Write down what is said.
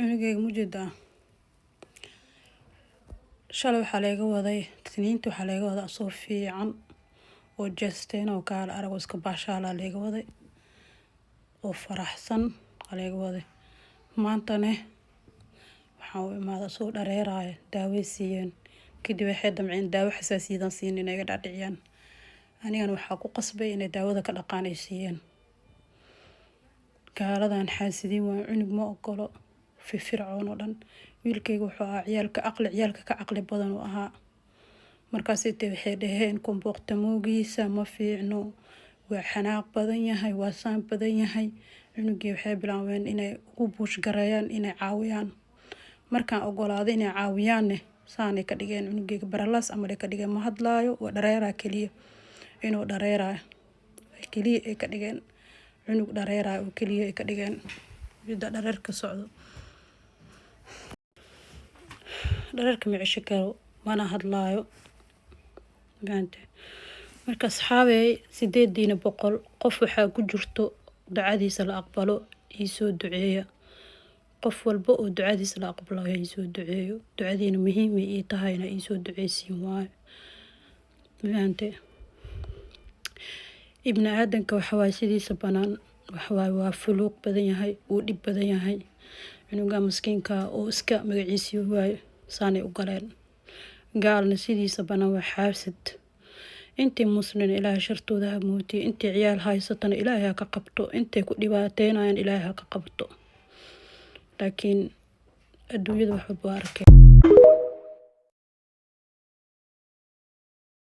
cunugeyga mujida shalay waxaa laga waday tiniinta waxaa laga wadaa soo fiican oo jeesteen oo kaala arag iska baashaala laga waday oo faraxsan laga waday maantane waxaa u imaada soo dhareeraya daaway siiyeen kadib waxay damceen daawo xasaasiyadan siin inay ga dhaciyaan anigana waxaa ku qasbay inay daawada ka dhaqaanaysiiyeen gaaladan xaasidiin waa cunug ma ogolo firfircoon oo dhan wiilkayga wuxuu ahaa ciyaalka ka caqli badan oo ahaa markaas waxay dhaheen komboqtamoogiisa ma fiicno waa xanaaq badan yahay waa saan badan yahay cunugii waxay bilaabeen inay ugu buush gareeyaan inay caawiyaan markaan ogolaaday inay caawiyaanne saanay ka dhigeen cunugeyga baralaas ama ka dhigeen ma hadlaayo waa dhareeraa kaliya inuu dhareeraa kaliya ay ka dhigeen cunug dhareeraa oo kaliya ay ka dhigeen wida dhareerka socdo dhareerka micisho karo mana hadlaayo baante marka asxaabey 800 qof waxaa ku jirto ducadiisa la aqbalo isoo duceeya qof walba oo ducadiisa la aqbalo isoo duceeyo ducadiina muhiim ay tahay inay isoo duceysiin waayo baante ibn aadanka waxa sidiisa banaan waxa waa fuluuq badan yahay oo dhib badan yahay cunuga miskiinka oo iska magaciisi waayo saanay u galeen gaalna sidiisa banaan waa xaasid intii muslimin ilaahay shartooda ha muuti intii ciyaal haysatana ilaahay ha ka qabto intay ku dhibaateynayaan ilaahay ha ka qabto laakiin adduunyada wax walba arkay